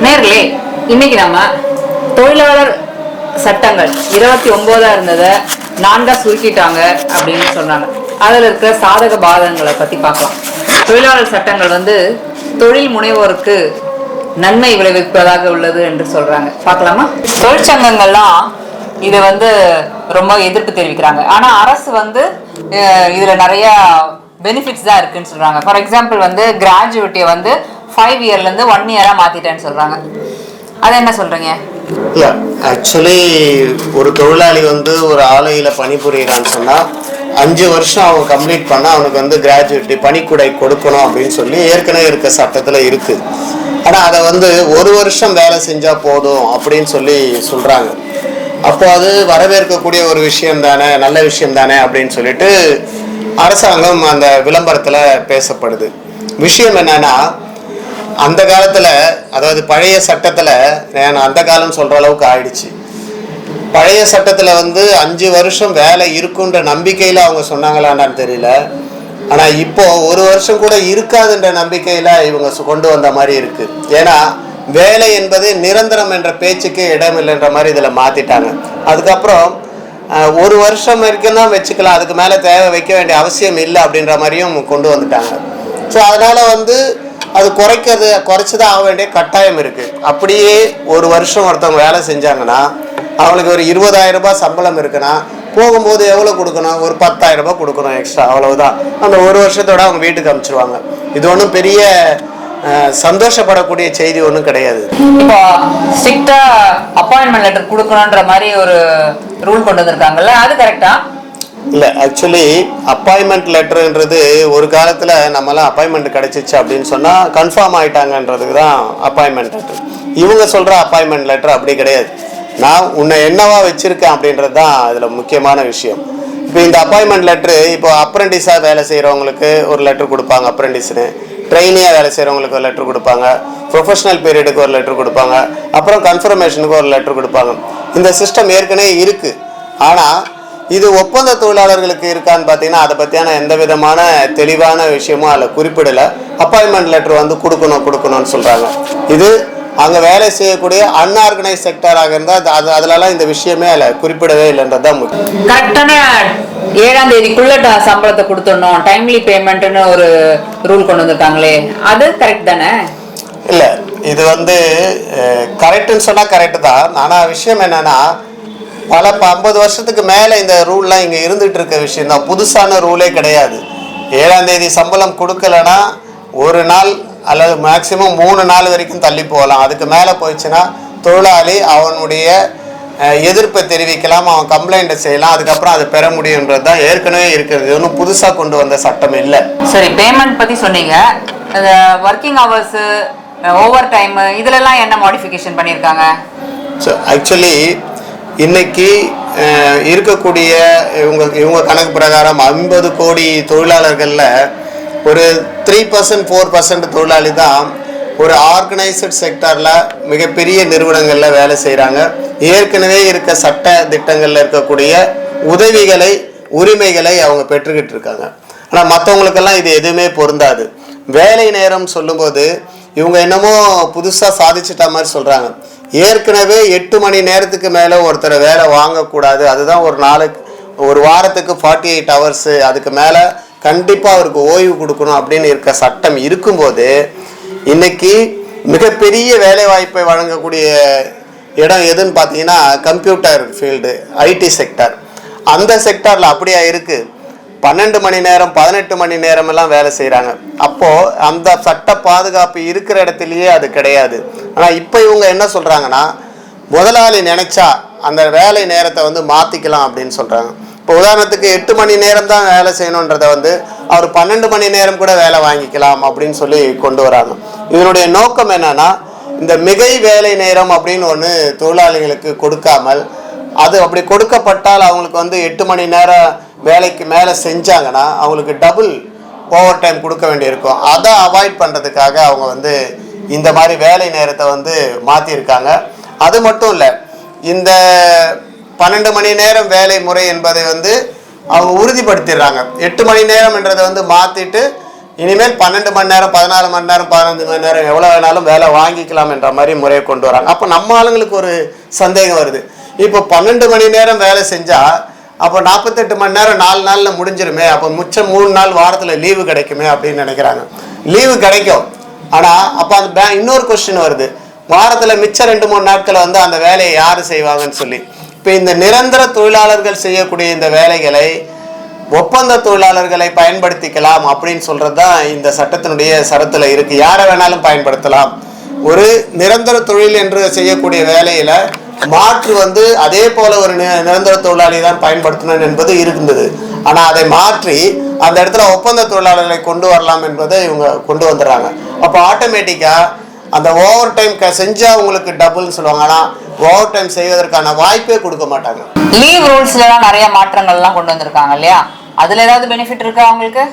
நேர்களே, இன்னைக்கு நம்ம தொழிலாளர் சட்டங்கள் 29 இருந்ததை 4 சுருக்கிட்டாங்க அப்படின்னு சொன்னாங்க. அதில் இருக்கிற சாதக பாதகங்களை பற்றி பார்க்கலாம். தொழிலாளர் சட்டங்கள் தொழில் முனைவோருக்கு நன்மை விளைவிப்பதாக உள்ளது என்று சொல்றாங்க. பார்க்கலாமா? தொழிற்சங்கங்கள்லாம் இது ரொம்ப எதிர்ப்பு தெரிவிக்கிறாங்க. ஆனால் அரசு இதில் நிறைய பெனிஃபிட்ஸ் தான் இருக்குன்னு சொல்றாங்க. ஃபார் எக்ஸாம்பிள் கிராஜுவேட்டியை 5 இயர்லேருந்து 1 இயராக மாற்றிட்டேன்னு சொல்கிறாங்க. அதை என்ன சொல்கிறீங்க? இல்லை, ஆக்சுவலி ஒரு தொழிலாளி ஒரு ஆலையில் பணிபுரியிறான்னு சொன்னால் 5 வருஷம் அவன் கம்ப்ளீட் பண்ணால் அவனுக்கு கிராஜுவேட்டி பணிக்குடை கொடுக்கணும் அப்படின்னு சொல்லி ஏற்கனவே இருக்க சட்டத்தில் இருக்குது. ஆனால் அதை 1 வருஷம் வேலை செஞ்சால் போதும் அப்படின்னு சொல்லி சொல்கிறாங்க. அப்போ அது வரவேற்கக்கூடிய ஒரு விஷயம் தானே, நல்ல விஷயம் தானே அப்படின்னு சொல்லிட்டு அரசாங்கம் அந்த விளம்பரத்தில் பேசப்படுது. விஷயம் என்னன்னா, அந்த காலத்தில், அதாவது பழைய சட்டத்தில், நான் அந்த காலம் சொல்கிற அளவுக்கு ஆயிடுச்சு. பழைய சட்டத்தில் 5 வருஷம் வேலை இருக்குன்ற நம்பிக்கையில் அவங்க சொன்னாங்களான்னு தெரியல. ஆனால் இப்போ 1 வருஷம் கூட இருக்காதுன்ற நம்பிக்கையில் இவங்க கொண்டு வந்த மாதிரி இருக்குது. ஏன்னா வேலை என்பது நிரந்தரம் என்ற பேச்சுக்கு இடம் இல்லைன்ற மாதிரி இதில் மாற்றிட்டாங்க. அதுக்கப்புறம் 1 வருஷம் வரைக்கும் தான் வச்சுக்கலாம், அதுக்கு மேலே தேவை வைக்க வேண்டிய அவசியம் இல்லை அப்படின்ற மாதிரியும் கொண்டு வந்துட்டாங்க. ஸோ அதனால் அது குறைச்சி தான் ஆக வேண்டிய கட்டாயம் இருக்குது. அப்படியே 1 வருஷம் ஒருத்தவங்க வேலை செஞ்சாங்கன்னா அவங்களுக்கு ஒரு 20,000 ரூபாய் சம்பளம் இருக்குன்னா போகும்போது எவ்வளோ கொடுக்கணும்? ஒரு 10,000 ரூபாய் கொடுக்கணும் எக்ஸ்ட்ரா, அவ்வளவுதான். அந்த 1 வருஷத்தோட அவங்க வீட்டுக்கு அனுப்பிச்சிருவாங்க. இது ஒன்றும் பெரிய சந்தோஷப்படக்கூடிய செய்தி ஒன்றும் கிடையாது. இப்போ ஸ்ட்ரிக்டா அப்பாயின்மெண்ட் லெட்டர் கொடுக்கணுன்ற மாதிரி ஒரு ரூல் கொண்டு வந்திருக்காங்கல்ல, அது கரெக்டா? இல்லை, ஆக்சுவலி அப்பாயின்மெண்ட் லெட்டருன்றது ஒரு காலத்தில் நம்மளாம் அப்பாயின்மெண்ட் கிடைச்சிச்சு அப்படின்னு சொன்னால் கன்ஃபார்ம் ஆகிட்டாங்கன்றதுக்கு தான் அப்பாயின்மெண்ட் லெட்டர். இவங்க சொல்கிற அப்பாயின்மெண்ட் லெட்டர் அப்படி கிடையாது. நான் உன்னை என்னவா வச்சுருக்கேன் அப்படின்றது தான் அதில் முக்கியமான விஷயம். இப்போ இந்த அப்பாயின்மெண்ட் லெட்ரு, இப்போ அப்ரெண்டிஸாக வேலை செய்கிறவங்களுக்கு ஒரு லெட்ரு கொடுப்பாங்க, அப்ரெண்டிஸ்னு. ட்ரெயினியாக வேலை செய்கிறவங்களுக்கு ஒரு லெட்ரு கொடுப்பாங்க, ப்ரொஃபஷனல் பீரியடுக்கு ஒரு லெட்ரு கொடுப்பாங்க, அப்புறம் கன்ஃபர்மேஷனுக்கு ஒரு லெட்ரு கொடுப்பாங்க. இந்த சிஸ்டம் ஏற்கனவே இருக்குது. ஆனால் இது ஒப்பந்த தொழிலாளர்களுக்கு இருக்கான்னு பார்த்தீங்கன்னா அதை பற்றியான எந்த விதமான தெளிவான விஷயமும் அதில் குறிப்பிடலை. அப்பாயின்மெண்ட் லெட்ரு கொடுக்கணும்னு சொல்கிறாங்க. இது அங்கே வேலை செய்யக்கூடிய அன்ஆர்கனைஸ் செக்டராக இருந்தால் அதுலலாம் இந்த விஷயமே அதில் குறிப்பிடவே இல்லைன்றது தான் முக்கியம். கரெக்டான 7ஆம் தேதிக்குள்ள சம்பளத்தை கொடுத்துடணும், டைம்லி பேமெண்ட்னு ஒரு ரூல் கொண்டு வந்திருக்காங்களே, அது கரெக்ட் தானே? இல்லை, இது கரெக்டுன்னு சொன்னால் கரெக்டு தான். ஆனால் விஷயம் என்னென்னா, பல 50 வருஷத்துக்கு மேலே இந்த ரூல்லாம் இங்கே இருந்துகிட்டு இருக்க விஷயம் தான், புதுசான ரூலே கிடையாது. 7ஆம் தேதி சம்பளம் கொடுக்கலன்னா 1 நாள் அல்லது மேக்சிமம் 3 நாள் வரைக்கும் தள்ளி போகலாம். அதுக்கு மேலே போயிடுச்சுன்னா தொழிலாளி அவனுடைய எதிர்ப்பை தெரிவிக்கலாம், அவன் கம்ப்ளைண்ட்டை செய்யலாம், அதுக்கப்புறம் அதை பெற முடியுன்றது தான் ஏற்கனவே இருக்கிறது. ஒன்றும் புதுசாக கொண்டு வந்த சட்டம் இல்லை. சரி, பேமெண்ட் பற்றி சொன்னீங்க. ஒர்க்கிங் ஹவர்ஸு, ஓவர் டைமு, இதிலெல்லாம் என்ன மாடிஃபிகேஷன் பண்ணியிருக்காங்க? ஸோ ஆக்சுவலி இன்னைக்கு இருக்கக்கூடிய இவங்க கணக்கு பிரகாரம் 50 கோடி தொழிலாளர்களில் ஒரு 3% 4% தொழிலாளி தான் ஒரு ஆர்கனைஸ்டு செக்டரில் மிகப்பெரிய நிறுவனங்களில் வேலை செய்கிறாங்க. ஏற்கனவே இருக்க சட்ட திட்டங்களில் இருக்கக்கூடிய உதவிகளை, உரிமைகளை அவங்க பெற்றுக்கிட்டு இருக்காங்க. ஆனால் மற்றவங்களுக்கெல்லாம் இது எதுவுமே பொருந்தாது. வேலை நேரம் சொல்லும்போது இவங்க என்னமோ புதுசாக சாதிச்சிட்ட மாதிரி சொல்கிறாங்க. ஏற்கனவே 8 மணி நேரத்துக்கு மேலே ஒருத்தரை வேலை வாங்கக்கூடாது. அதுதான் ஒரு வாரத்துக்கு 48 ஹவர்ஸு. அதுக்கு மேலே கண்டிப்பாக அவருக்கு ஓய்வு கொடுக்கணும் அப்படின்னு இருக்க சட்டம் இருக்கும்போது, இன்னைக்கு மிகப்பெரிய வேலை வாய்ப்பை வழங்கக்கூடிய இடம் எதுன்னு பார்த்தீங்கன்னா கம்ப்யூட்டர் ஃபீல்டு, ஐடி செக்டர். அந்த செக்டரில் அப்படியா இருக்குது. 12 மணி நேரம் 18 மணி நேரம் எல்லாம் வேலை செய்கிறாங்க. அப்போது அந்த சட்ட பாதுகாப்பு இருக்கிற இடத்துலையே அது கிடையாது. ஆனால் இப்போ இவங்க என்ன சொல்கிறாங்கன்னா, முதலாளி நினைச்சா அந்த வேலை நேரத்தை மாற்றிக்கலாம் அப்படின்னு சொல்கிறாங்க. இப்போ உதாரணத்துக்கு 8 மணி நேரம் தான் வேலை செய்யணுன்றதை அவர் 12 மணி நேரம் கூட வேலை வாங்கிக்கலாம் அப்படின்னு சொல்லி கொண்டு வராங்க. இதனுடைய நோக்கம் என்னன்னா, இந்த மிகை வேலை நேரம் அப்படின்னு ஒன்று தொழிலாளிகளுக்கு கொடுக்காமல், அது அப்படி கொடுக்கப்பட்டால் அவங்களுக்கு 8 மணி நேரம் வேலைக்கு மேலே செஞ்சாங்கன்னா அவங்களுக்கு டபுள் ஓவர் டைம் கொடுக்க வேண்டியிருக்கும். அதை அவாய்ட் பண்ணுறதுக்காக அவங்க இந்த மாதிரி வேலை நேரத்தை மாற்றியிருக்காங்க. அது மட்டும் இல்லை, இந்த 12 மணி நேரம் வேலை முறை என்பதை அவங்க உறுதிப்படுத்திடுறாங்க. 8 மணி நேரம் என்றதை மாற்றிட்டு இனிமேல் 12 மணி நேரம் 14 மணி நேரம் 15 மணி நேரம் எவ்வளோ வேணாலும் வேலை வாங்கிக்கலாம் என்ற மாதிரி முறையை கொண்டு வராங்க. அப்போ நம்ம ஆளுங்களுக்கு ஒரு சந்தேகம் வருது, இப்போ 12 மணி நேரம் வேலை செஞ்சால் அப்போ 48 மணி நேரம் 4 நாளில் முடிஞ்சிருமே, அப்போ மிச்சம் 3 நாள் வாரத்தில் லீவு கிடைக்குமே அப்படின்னு நினைக்கிறாங்க. லீவு கிடைக்கும், ஆனால் அப்போ அந்த இன்னொரு கொஸ்டின் வருது, வாரத்தில் மிச்சம் 2-3 நாட்களை வந்து அந்த வேலையை யார் செய்வாங்கன்னு சொல்லி. இப்போ இந்த நிரந்தர தொழிலாளர்கள் செய்யக்கூடிய இந்த வேலைகளை ஒப்பந்த தொழிலாளர்களை பயன்படுத்திக்கலாம் அப்படின்னு சொல்கிறது தான் இந்த சட்டத்தினுடைய சரத்தில் இருக்குது. யாரை வேணாலும் பயன்படுத்தலாம். ஒரு நிரந்தர தொழில் என்று செய்யக்கூடிய வேலையில் மாற்று வந்து அதே போல ஒரு நிரந்தர தொழிலாளி தான் பயன்படுத்தணும் என்பது இருந்தது. ஆனால் அதை மாற்றி அந்த இடத்துல ஒப்பந்த தொழிலாளர்களை கொண்டு வரலாம் என்பதை இவங்க கொண்டு வந்துடுறாங்க. அப்போ ஆட்டோமேட்டிக்காக அந்த ஓவர் டைம் செஞ்சால் உங்களுக்கு டபுள்னு சொல்லுவாங்க, ஆனால் ஓவர் டைம் செய்வதற்கான வாய்ப்பே கொடுக்க மாட்டாங்க. லீவ் ரூல்ஸ்லாம் நிறைய மாற்றங்கள்லாம் கொண்டு வந்திருக்காங்க இல்லையா, அதில் ஏதாவது பெனிஃபிட் இருக்கா அவங்களுக்கு?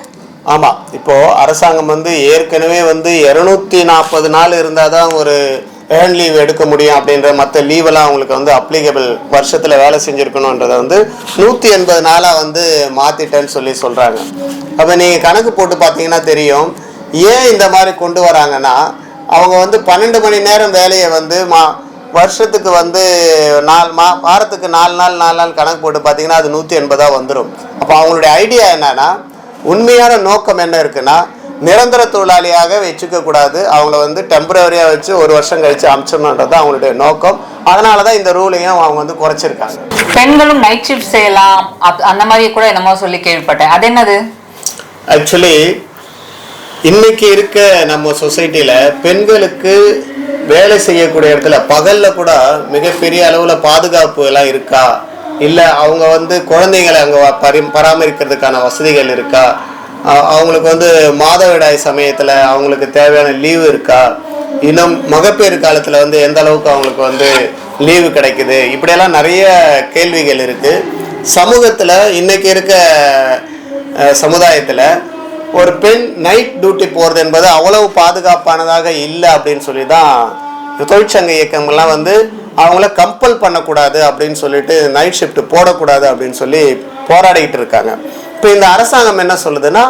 ஆமாம், இப்போது அரசாங்கம் வந்து ஏற்கனவே வந்து 240 நாள் இருந்தால் தான் ஒரு ஏர்ன் லீவ் எடுக்க முடியும் அப்படின்ற மற்ற லீவெல்லாம் அவங்களுக்கு வந்து அப்ளிகபிள், வருஷத்தில் வேலை செஞ்சுருக்கணுன்றதை வந்து 180 நாளாக வந்து மாற்றிட்டேன்னு சொல்கிறாங்க. அப்போ நீங்கள் கணக்கு போட்டு பார்த்தீங்கன்னா தெரியும் ஏன் இந்த மாதிரி கொண்டு வராங்கன்னா, அவங்க வந்து 12 மணி நேரம் வேலையை வந்து வருஷத்துக்கு வந்து வாரத்துக்கு 4 நாள் கணக்கு போட்டு பார்த்தீங்கன்னா அது 180 வந்துடும். அப்போ அவங்களுடைய ஐடியா என்னன்னா, உண்மையான நோக்கம் என்ன இருக்குன்னா, நிரந்தர தொழிலாளியாக வச்சுக்க கூடாது, அவங்கள வந்து டெம்பரரியாக வச்சு 1 வருஷம் கழிச்சு அமிச்சிடணுன்றது தான் அவங்களுடைய நோக்கம். அதனால தான் இந்த ரூலையும் அவங்க வந்து குறைச்சிருக்காங்க. பெண்களும் நைட் ஷிஃப்ட் செய்யலாம் அந்த மாதிரி கூட என்னமோ சொல்லி கேள்விப்பட்டேன், அது என்னது? ஆக்சுவலி இன்னைக்கு இருக்க நம்ம சொசைட்டியில் பெண்களுக்கு வேலை செய்யக்கூடிய இடத்துல பகலில் கூட மிகப்பெரிய அளவில் பாதுகாப்பு எல்லாம் இருக்கா, இல்லை அவங்க வந்து குழந்தைங்களை அங்கே பராமரிக்கிறதுக்கான வசதிகள் இருக்கா, அவங்களுக்கு வந்து மாதவிடாய் சமயத்தில் அவங்களுக்கு தேவையான லீவு இருக்கா, இன்னும் மகப்பேறு காலத்தில் வந்து எந்த அளவுக்கு அவங்களுக்கு வந்து லீவு கிடைக்குது, இப்படியெல்லாம் நிறைய கேள்விகள் இருக்குது. சமூகத்தில் இன்னைக்கு இருக்க சமுதாயத்தில் ஒரு பெண் நைட் டியூட்டி போகிறது என்பது அவ்வளவு பாதுகாப்பானதாக இல்லை அப்படின்னு சொல்லி தான் தொழிற்சங்க இயக்கங்கள்லாம் வந்து அவங்கள கம்பல் பண்ணக்கூடாது அப்படின்னு சொல்லிட்டு நைட் ஷிஃப்ட் போடக்கூடாது அப்படின்னு சொல்லி போராடிக்கிட்டு இருக்காங்க. இப்போ இந்த அரசாங்கம் என்ன சொல்லுதுன்னா,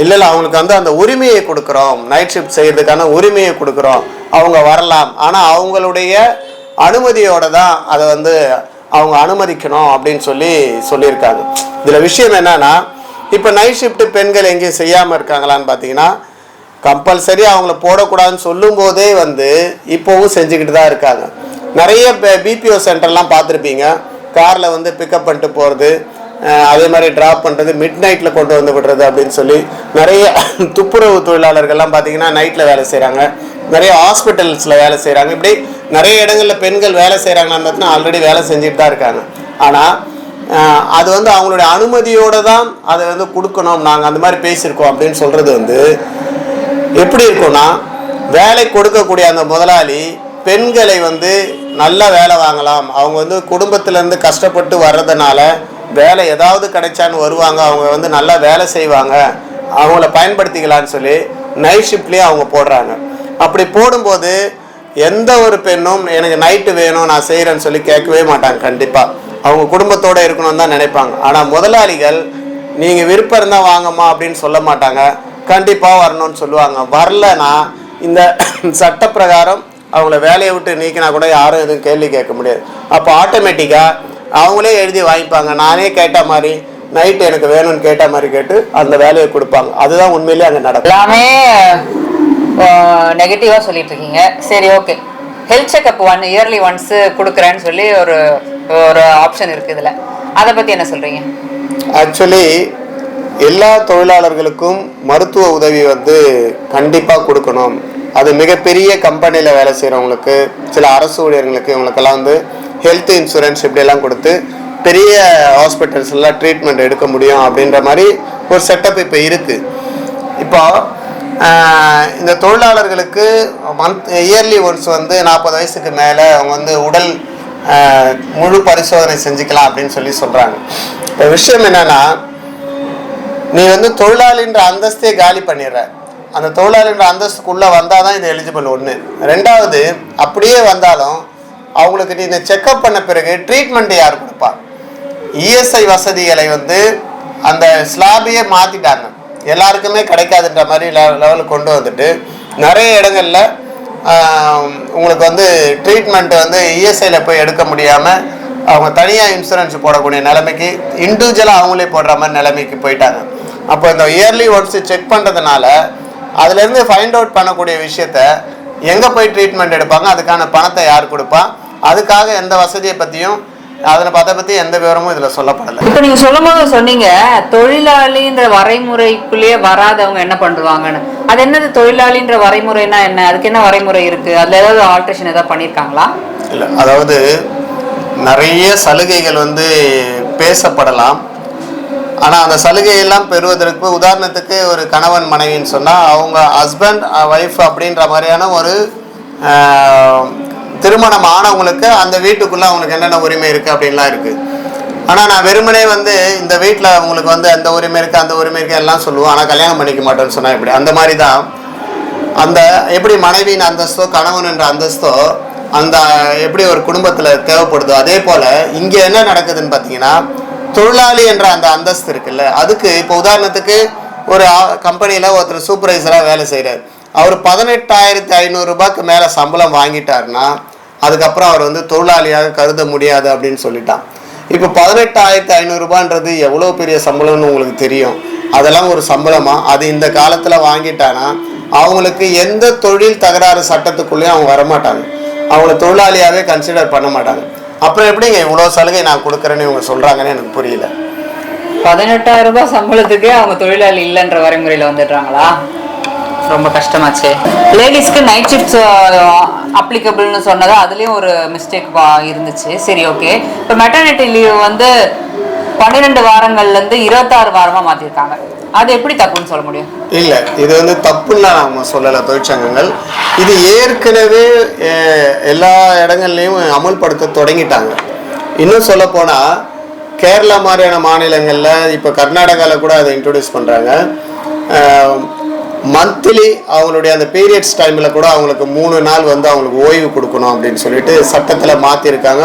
இல்லை அவங்களுக்கு வந்து அந்த உரிமையை கொடுக்குறோம், நைட் ஷிஃப்ட் செய்யறதுக்கான உரிமையை கொடுக்குறோம், அவங்க வரலாம், ஆனால் அவங்களுடைய அனுமதியோட தான் அதை வந்து அவங்க அனுமதிக்கணும் அப்படின்னு சொல்லியிருக்காங்க. இதில் விஷயம் என்னன்னா, இப்போ நைட் ஷிஃப்ட் பெண்கள் எங்கேயும் செய்யாமல் இருக்காங்களான்னு பார்த்தீங்கன்னா, கம்பல்சரி அவங்கள போடக்கூடாதுன்னு சொல்லும் போதே வந்து இப்போவும் செஞ்சுக்கிட்டு தான் இருக்காங்க. நிறைய பிபிஓ சென்டர்லாம் பார்த்துருப்பீங்க, காரில் வந்து பிக்கப் பண்ணிட்டு போகிறது, அதே மாதிரி ட்ராப் பண்ணுறது, மிட் நைட்டில் கொண்டு வந்து விடுறது அப்படின்னு சொல்லி நிறைய துப்புரவு தொழிலாளர்கள்லாம் பார்த்தீங்கன்னா நைட்டில் வேலை செய்கிறாங்க, நிறைய ஹாஸ்பிட்டல்ஸில் வேலை செய்கிறாங்க. இப்படி நிறைய இடங்களில் பெண்கள் வேலை செய்கிறாங்கன்னு பார்த்தீங்கன்னா ஆல்ரெடி வேலை செஞ்சுட்டு தான் இருக்காங்க. ஆனால் அது வந்து அவங்களுடைய அனுமதியோடு தான் அதை வந்து கொடுக்கணும், நாங்கள் அந்த மாதிரி பேசியிருக்கோம் அப்படின்னு சொல்கிறது வந்து எப்படி இருக்கும்னா, வேலை கொடுக்கக்கூடிய அந்த முதலாளி பெண்களை வந்து நல்ல வேலை வாங்கலாம், அவங்க வந்து குடும்பத்திலேருந்து கஷ்டப்பட்டு வர்றதுனால வேலை ஏதாவது கிடைச்சான்னு வருவாங்க, அவங்க வந்து நல்லா வேலை செய்வாங்க, அவங்கள பயன்படுத்திக்கலான்னு சொல்லி நைட் ஷிஃப்ட்லேயும் அவங்க போடுறாங்க. அப்படி போடும்போது எந்த ஒரு பெண்ணும் எனக்கு நைட்டு வேணும் நான் செய்கிறேன்னு சொல்லி கேட்கவே மாட்டாங்க. கண்டிப்பாக அவங்க குடும்பத்தோடு இருக்கணும்னு தான் நினைப்பாங்க. ஆனால் முதலாளிகள் நீங்கள் விருப்பம் இருந்தால் வாங்கம்மா அப்படின்னு சொல்ல மாட்டாங்க, கண்டிப்பாக வரணும்னு சொல்லுவாங்க. வரலன்னா இந்த சட்ட பிரகாரம் அவங்கள வேலையை விட்டு நீக்கினா கூட யாரும் எதுவும் கேள்வி கேட்க முடியாது. அப்போ ஆட்டோமேட்டிக்காக அவங்களே எழுதி வாங்கிப்பாங்க, நானே கேட்ட மாதிரி நைட்டு எனக்கு வேணும்னு கேட்ட மாதிரி கேட்டு அந்த வேலையை கொடுப்பாங்க. அதுதான் உண்மையிலேயே அங்கே நடக்கும். எல்லாமே நெகட்டிவாக சொல்லிட்டு இருக்கீங்க. சரி, okay, health checkup yearly once கொடுக்குறேன்னு சொல்லி ஒரு ஆப்ஷன் இருக்குது இதில், அதை பற்றி என்ன சொல்கிறீங்க? ஆக்சுவலி எல்லா தொழிலாளர்களுக்கும் மருத்துவ உதவி வந்து கண்டிப்பாக கொடுக்கணும். அது மிகப்பெரிய கம்பெனியில் வேலை செய்கிறவங்களுக்கு, சில அரசு ஊழியர்களுக்கு, இவங்களுக்கெல்லாம் வந்து ஹெல்த் இன்சூரன்ஸ் இப்படியெல்லாம் கொடுத்து பெரிய ஹாஸ்பிட்டல்ஸ்லாம் ட்ரீட்மெண்ட் எடுக்க முடியும் அப்படின்ற மாதிரி ஒரு செட்டப் இப்போ இருக்குது. இப்போ இந்த தொழிலாளர்களுக்கு இயர்லி ஒன்ஸ் வந்து 40 வயசுக்கு மேலே அவங்க வந்து உடல் முழு பரிசோதனை செஞ்சுக்கலாம் அப்படின்னு சொல்கிறாங்க. இப்போ விஷயம் என்னென்னா, நீ வந்து தொழிலாளின்ற அந்தஸ்தே காலி பண்ணிடுற, அந்த தொழிலாளின்ற அந்தஸ்துக்குள்ளே வந்தால் தான் இது எலிஜிபிள். ஒன்று. ரெண்டாவது, அப்படியே வந்தாலும் அவங்களுக்கு நீ இந்த செக்கப் பண்ண பிறகு ட்ரீட்மெண்ட்டு யார் கொடுப்பா? இஎஸ்ஐ வசதிகளை வந்து அந்த ஸ்லாபையே மாற்றிட்டாங்க. எல்லாருக்குமே கிடைக்காதுன்ற மாதிரி லெவலுக்கு கொண்டு வந்துட்டு நிறைய இடங்கள்ல உங்களுக்கு வந்து ட்ரீட்மெண்ட் வந்து இஎஸ்ஐயில் போய் எடுக்க முடியாமல் அவங்க தனியாக இன்சூரன்ஸ் போடக்கூடிய நிலைமைக்கு இண்டிவிஜுவலாக அவங்களே போடுற மாதிரி நிலைமைக்கு போயிட்டாங்க. அப்போ இந்த இயர்லி ஒன்ஸ் செக் பண்ணுறதுனால அதுலேருந்து ஃபைண்ட் அவுட் பண்ணக்கூடிய விஷயத்த எங்கே போய் ட்ரீட்மெண்ட் எடுப்பாங்க, அதுக்கான பணத்தை யார் கொடுப்பா, அதுக்காக எந்த வசதியை பற்றியும் அதை பற்றி எந்த விவரமும் இதில் சொல்லப்படலை. இப்போ நீங்கள் சொல்லும் போது சொன்னீங்க தொழிலாளின்ற வரைமுறைக்குள்ளேயே வராதவங்க என்ன பண்ணுவாங்கன்னு. அது என்னது தொழிலாளின்ற வரைமுறைனா என்ன? அதுக்கு என்ன வரைமுறை இருக்குது? அதில் ஏதாவது ஆல்ட்ரேஷன் ஏதாவது பண்ணியிருக்காங்களா? இல்லை, அதாவது நிறைய சலுகைகள் வந்து பேசப்படலாம். ஆனால் அந்த சலுகையெல்லாம் பெறுவதற்கு உதாரணத்துக்கு ஒரு கணவன் மனைவின்னு சொன்னால் அவங்க ஹஸ்பண்ட் ஒய்ஃப் அப்படின்ற மாதிரியான ஒரு திருமணம் ஆனவங்களுக்கு அந்த வீட்டுக்குள்ளே அவங்களுக்கு என்னென்ன உரிமை இருக்குது அப்படின்லாம் இருக்குது. ஆனால் நான் வெறுமனே வந்து இந்த வீட்டில் அவங்களுக்கு வந்து அந்த உரிமை இருக்குது அந்த உரிமை இருக்குது எல்லாம் சொல்லுவோம், ஆனால் கல்யாணம் பண்ணிக்க மாட்டேன்னு சொன்னால் இப்படி அந்த மாதிரி தான் அந்த எப்படி மனைவியின் அந்தஸ்தோ கணவன் என்ற அந்தஸ்தோ அந்த எப்படி ஒரு குடும்பத்தில் தேவைப்படுதோ அதே போல் இங்கே என்ன நடக்குதுன்னு பார்த்தீங்கன்னா தொழிலாளி என்ற அந்த அந்தஸ்து இருக்குல்ல, அதுக்கு இப்போ உதாரணத்துக்கு ஒரு கம்பெனியில் ஒருத்தர் சூப்பர்வைசராக வேலை செய்கிறார். அவர் 18,500 ரூபாய்க்கு மேலே சம்பளம் வாங்கிட்டாருன்னா அதுக்கப்புறம் அவர் வந்து தொழிலாளியாக கருத முடியாது அப்படின்னு சொல்லிட்டான். இப்போ 18,500 ரூபான்றது எவ்வளோ பெரிய சம்பளம்னு உங்களுக்கு தெரியும். அதெல்லாம் ஒரு சம்பளமா? அது இந்த காலத்தில் வாங்கிட்டானா அவங்களுக்கு எந்த தொழில் தகராறு சட்டத்துக்குள்ளேயும் அவங்க வரமாட்டாங்க, அவங்கள தொழிலாளியாகவே கன்சிடர் பண்ண மாட்டாங்க. அப்புறம் எப்படிங்க இவ்வளோ சலுகை நான் கொடுக்குறேன்னு இவங்க சொல்கிறாங்கன்னு எனக்கு புரியல. 18,000 ரூபாய் சம்பளத்துக்கு அவங்க தொழிலாளி இல்லைன்ற வரைமுறையில் வந்துடுறாங்களா? ரொம்ப கஷ்டமாச்சு. லேடிஸ்க்கு நைட் ஷிஃப்ட்ஸ் அப்ளிகபிள்னு சொன்னது அதுலேயும் ஒரு மிஸ்டேக் இருந்துச்சு. சரி, ஓகே. இப்போ மெட்டர்னிட்டி லீவ் வந்து 12 வாரங்கள்லேருந்து 26 வாரமாக மாற்றிருக்காங்க. அது எப்படி தப்புன்னு சொல்ல முடியும்? இல்லை, இது வந்து தப்புன்னா நம்ம சொல்லலை தொழிற்சங்கங்கள். இது ஏற்கனவே எல்லா இடங்கள்லையும் அமல்படுத்த தொடங்கிட்டாங்க. இன்னும் சொல்ல போனால் கேரளா மாதிரியான மாநிலங்களில் இப்போ கர்நாடகாவில் கூட அதை இன்ட்ரடியூஸ் பண்ணுறாங்க. மந்த்லி அவங்களுடைய அந்த பீரியட்ஸ் டைமில் கூட அவங்களுக்கு 3 நாள் வந்து அவங்களுக்கு ஓய்வு கொடுக்கணும் அப்படின்னு சொல்லிட்டு சட்டத்தில் மாற்றிருக்காங்க.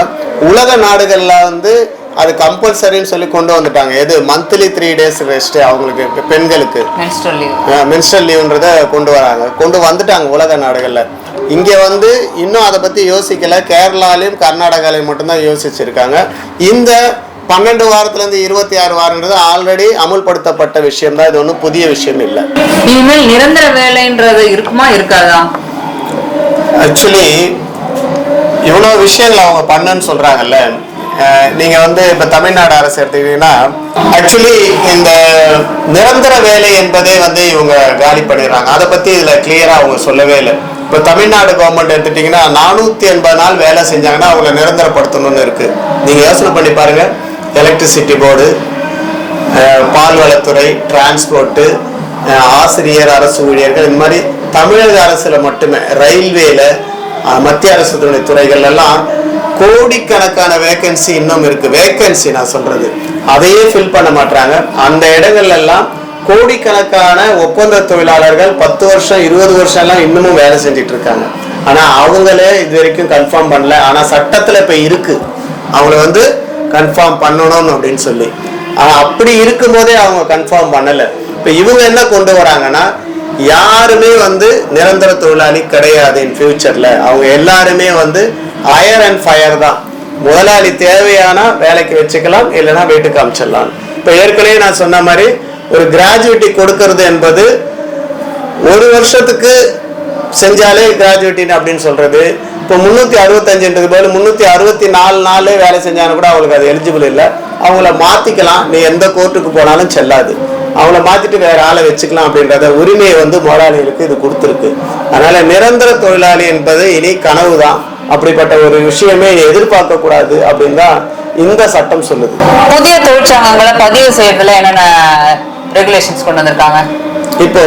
உலக நாடுகளில் வந்து அது கம்பல்சரின்னு சொல்லி கொண்டு வந்துட்டாங்க. எது மந்த்லி 3 days ரெஸ்ட் அவங்களுக்கு பெண்களுக்கு மென்ஸ்ட்ரல் லீவ்ன்றதை கொண்டு வந்துட்டாங்க உலக நாடுகளில். இங்கே வந்து இன்னும் அதை பற்றி யோசிக்கலை. கேரளாலையும் கர்நாடகாலையும் மட்டும்தான் யோசிச்சிருக்காங்க. இந்த 12 வாரத்துலேருந்து 26 வாரன்றது ஆல்ரெடி அமுல்படுத்தப்பட்ட விஷயம் தான். இது ஒன்றும் புதிய விஷயம் இல்லை. இனிமேல் நிரந்தர வேலைன்றது இருக்குமா இருக்காதா? ஆக்சுவலி இவ்வளோ விஷயங்கள் அவங்க பண்ணன்னு சொல்கிறாங்கல்ல. நீங்கள் வந்து இப்போ தமிழ்நாடு அரசு எடுத்துக்கிட்டீங்கன்னா ஆக்சுவலி இந்த நிரந்தர வேலை என்பதே வந்து இவங்க காலி பண்ணிடுறாங்க. அதை பற்றி இதில் கிளியராக அவங்க சொல்லவே இல்லை. இப்போ தமிழ்நாடு கவர்மெண்ட் எடுத்துட்டிங்கன்னா 480 நாள் வேலை செஞ்சாங்கன்னா அவங்கள நிரந்தரப்படுத்தணும்னு இருக்குது. நீங்கள் யோசனை பண்ணி பாருங்கள். எலக்ட்ரிசிட்டி போர்டு, பால்வளத்துறை, டிரான்ஸ்போர்ட்டு, ஆசிரியர், அரசு ஊழியர்கள், இந்த மாதிரி தமிழக அரசில் மட்டுமே ரயில்வேல மத்திய அரசு துறைகள் எல்லாம் கோடிக்கணக்கான வேகன்சி இன்னும் இருக்கு. வேகன்சி நான் சொல்றது அதையே ஃபில் பண்ண மாட்டாங்க. அந்த இடங்கள்ல எல்லாம் கோடிக்கணக்கான ஒப்பந்த தொழிலாளர்கள் 10 வருஷம் 20 வருஷம் எல்லாம் இன்னமும் வேலை செஞ்சுட்டு இருக்காங்க. ஆனா அவங்களே இது வரைக்கும் கன்ஃபார்ம் பண்ணல. ஆனா சட்டத்துல இப்ப இருக்கு அவங்கள வந்து கன்ஃபார்ம் பண்ணணும் அப்படின்னு சொல்லி. ஆனா அப்படி இருக்கும் போதே அவங்க கன்ஃபார்ம் பண்ணல. இப்ப இவங்க என்ன கொண்டு வராங்கன்னா யாருமே வந்து நிரந்தர தொழிலாளி கிடையாது. இன் ஃபியூச்சர்ல அவங்க எல்லாருமே வந்து ஹையர் அண்ட் ஃபயர் தான். முதலாளி தேவையான வேலைக்கு வச்சுக்கலாம், இல்லைன்னா வீட்டுக்கு அனுப்பிச்சிடலாம். இப்போ ஏற்கனவே நான் சொன்ன மாதிரி ஒரு கிராஜுவிட்டி கொடுக்கறது என்பது 1 வருஷத்துக்கு செஞ்சாலே கிராஜுவிட்டி அப்படின்னு சொல்றது. இப்போ 365 பதில் 364 நாளே வேலை செஞ்சாலும் கூட அவங்களுக்கு அது எலிஜிபிள் இல்லை. அவங்கள மாத்திக்கலாம். நீ எந்த கோர்ட்டுக்கு போனாலும் செல்லாது. அவங்கள மாத்திட்டு வேற ஆளை வச்சுக்கலாம் அப்படின்றத உரிமையை வந்து முதலாளிகளுக்கு இது கொடுத்துருக்கு. அதனால நிரந்தர தொழிலாளி என்பது இனி கனவு தான். அப்படிப்பட்ட ஒரு விஷயமே எதிர்பார்க்க கூடாது அப்படின்னு தான் இந்த சட்டம் சொல்லுது. புதிய தொழிற்சங்கங்களை பதிவு செய்யறதுல என்னென்ன ரெகுலேஷன்ஸ் கொண்டு வந்திருக்காங்க? இப்போ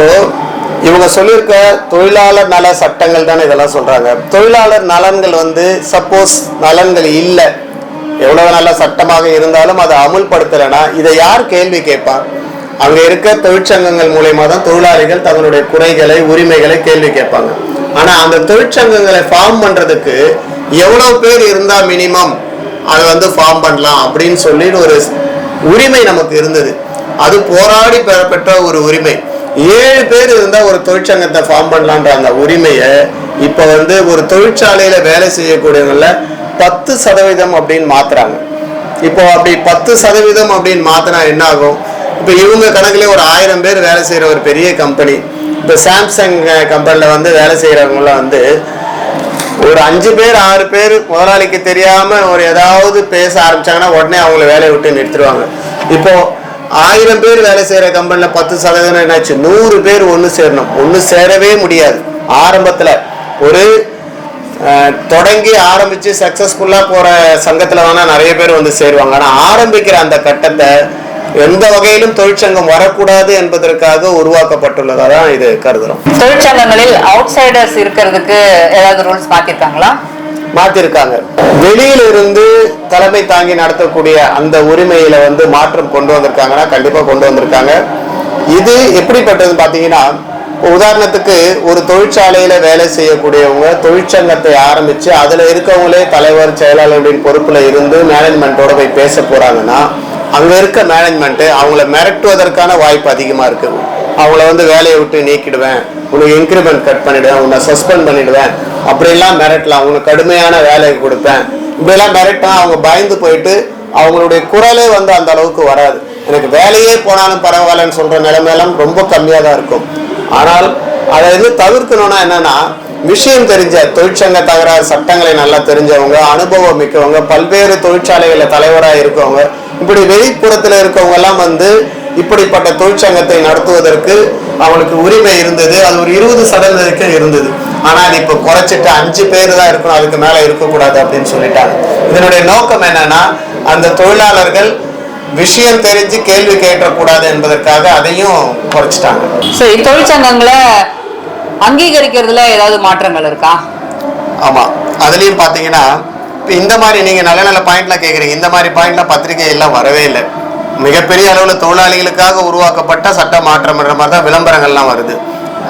இவங்க சொல்லியிருக்க தொழிலாளர் நல சட்டங்கள் தானே இதெல்லாம் சொல்றாங்க. தொழிலாளர் நலன்கள் வந்து சப்போஸ் நலன்கள் இல்லை, எவ்வளவு நல்ல சட்டமாக இருந்தாலும் அதை அமுல்படுத்தலைன்னா இதை யார் கேள்வி கேட்பான்? அங்க இருக்க தொழிற்சங்கங்கள் மூலயமா தான் தொழிலாளிகள் தங்களுடைய குறைகளை உரிமைகளை கேள்வி கேட்பாங்க. ஆனா அந்த தொழிற்சங்கங்களை ஃபார்ம் பண்றதுக்கு எவ்வளவு பேர் இருந்தா மினிமம் அதை வந்து ஃபார்ம் பண்ணலாம் அப்படின்னு சொல்லி ஒரு உரிமை நமக்கு இருந்தது. அது போராடி பெறப்பட்ட ஒரு உரிமை. 7 பேர் இருந்தா ஒரு தொழிற்சங்கத்தை ஃபார்ம் பண்ணலான்ற அந்த உரிமையை இப்ப வந்து ஒரு தொழிற்சாலையில வேலை செய்யக்கூடியவங்கள 10% அப்படின்னு மாத்துறாங்க. இப்போ அப்படி 10% அப்படின்னு மாத்தினா என்ன ஆகும்? இப்போ இவங்க கணக்குலேயே ஒரு 1000 பேர் வேலை செய்யற ஒரு பெரிய கம்பெனி. இப்போ சாம்சங் கம்பெனில வந்து வேலை செய்யறவங்கள வந்து ஒரு 5 பேர் 6 பேர் முதலாளிக்கு தெரியாம ஒரு ஏதாவது பேச ஆரம்பிச்சாங்கன்னா உடனே அவங்கள வேலையை விட்டு நிறுத்திடுவாங்க. இப்போ 1000 பேர் வேலை செய்யற கம்பெனில 10% என்னாச்சு? 100 பேர் ஒன்று சேரணும். ஒன்று சேரவே முடியாது. ஆரம்பத்துல ஒரு தொடங்கி ஆரம்பிச்சு சக்சஸ்ஃபுல்லா போற சங்கத்துல வேணா நிறைய பேர் வந்து சேருவாங்க. ஆனா ஆரம்பிக்கிற அந்த கட்டத்தை எந்த வகையிலும் தொழிற்சங்கம் வரக்கூடாது என்பதற்காக உருவாக்கப்பட்டுள்ளதா தான் இது கருதுறோம். தொழிற்சங்கங்களில் அவுட் சைடர்ஸ் இருக்கிறதுக்கு ஏதாவது ரூல்ஸ் மாத்திருக்காங்களா? மாத்திருக்காங்க. வெளியில இருந்து தலைமை தாங்கி நடத்தக்கூடிய அந்த உரிமையில வந்து மாற்றம் கொண்டு வந்திருக்காங்கன்னா கண்டிப்பா கொண்டு வந்திருக்காங்க. இது எப்படிப்பட்டதுன்னு பாத்தீங்கன்னா, உதாரணத்துக்கு ஒரு தொழிற்சாலையில வேலை செய்யக்கூடியவங்க தொழிற்சங்கத்தை ஆரம்பிச்சு அதுல இருக்கவங்களே தலைவர் செயலாளர்களின் பொறுப்புல இருந்து மேனேஜ்மெண்ட்டோட போய் பேச போறாங்கன்னா அங்க இருக்க மேனேஜ்மெண்ட் அவங்கள மிரட்டுவதற்கான வாய்ப்பு அதிகமா இருக்கு. அவங்கள வந்து வேலையை விட்டு நீக்கிடுவேன், உனக்கு இன்க்ரிமெண்ட் கட் பண்ணிடுவேன், உன்னை சஸ்பெண்ட் பண்ணிடுவேன், அப்படிலாம் மிரட்டலாம், உனக்கு கடுமையான வேலையை கொடுப்பேன், இப்படிலாம் மிரட்டா அவங்க பயந்து போயிட்டு அவங்களுடைய குரலே வந்து அந்த அளவுக்கு வராது. எனக்கு வேலையே போனாலும் பரவாயில்லன்னு சொல்ற நிலைமையெல்லாம் ரொம்ப கம்மியா தான் இருக்கும். ஆனால் அதை வந்து தவிர்க்கணும்னா என்னன்னா, விஷயம் தெரிஞ்ச தொழிற்சங்க தகராறு சட்டங்களை நல்லா தெரிஞ்சவங்க, அனுபவம் மிக்கவங்க, பல்வேறு தொழிற்சாலைகள தலைவராக இருக்கவங்க, இப்படி வெளிப்புறத்துல இருக்கவங்க எல்லாம் வந்து இப்படிப்பட்ட தொழிற்சங்கத்தை நடத்துவதற்கு அவனுக்கு உரிமை இருந்தது. அது ஒரு 20% இருந்தது. ஆனா அது இப்ப குறைச்சிட்டு 5 பேர் தான் இருக்கணும், அதுக்கு மேல இருக்கக்கூடாது அப்படின்னு சொல்லிட்டாங்க. இதனுடைய நோக்கம் என்னன்னா, அந்த தொழிலாளர்கள் விஷயம் தெரிஞ்சு கேள்வி கேட்கக்கூடாது என்பதற்காக அதையும் குறைச்சிட்டாங்க. சரி, தொழிற்சங்கங்களை அங்கீகரிக்கிறதுல ஏதாவது மாற்றங்கள் இருக்கா? ஆமா, அதுலயும் பாத்தீங்கன்னா இந்த மாதிரி நீங்க நல்ல நல்ல பாயிண்ட்லாம் கேக்குறீங்க. இந்த மாதிரி பாயிண்ட்லாம் பத்திரிகை எல்லாம் வரவே இல்லை. மிகப்பெரிய அளவுல தொழிலாளிகளுக்காக உருவாக்கப்பட்ட சட்ட மாற்றம்ன்ற மாதிரி தான் விளம்பரங்கள்லாம் வருது.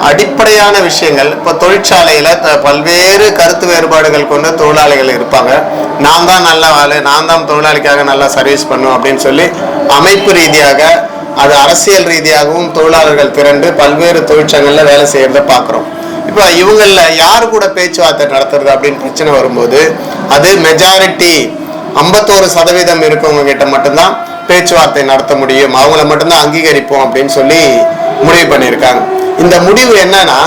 அடிப்படையான விஷயங்கள் இப்போ தொழிற்சாலையில பல்வேறு கருத்து வேறுபாடுகள் கொண்ட தொழிலாளிகள் இருப்பாங்க. நான் தான் நல்ல ஆளு, நான் தான் தொழிலாளிக்காக நல்லா சர்வீஸ் பண்ணும் அப்படின்னு சொல்லி அமைப்பு ரீதியாக அது அரசியல் ரீதியாகவும் தொழிலாளர்கள் திரண்டு பல்வேறு தொழிற்சங்கங்கள்ல வேலை செய்யறத பார்க்குறோம். இப்போ இவங்கள யாரு கூட பேச்சுவார்த்தை நடத்துறது அப்படின்னு பிரச்சனை வரும்போது அது மெஜாரிட்டி 51% இருக்கவங்க கிட்ட மட்டும்தான் பேச்சுவார்த்தை நடத்த முடியும், அவங்கள மட்டும்தான் அங்கீகரிப்போம் அப்படின்னு சொல்லி முடிவு பண்ணியிருக்காங்க. இந்த முடிவு என்னன்னா,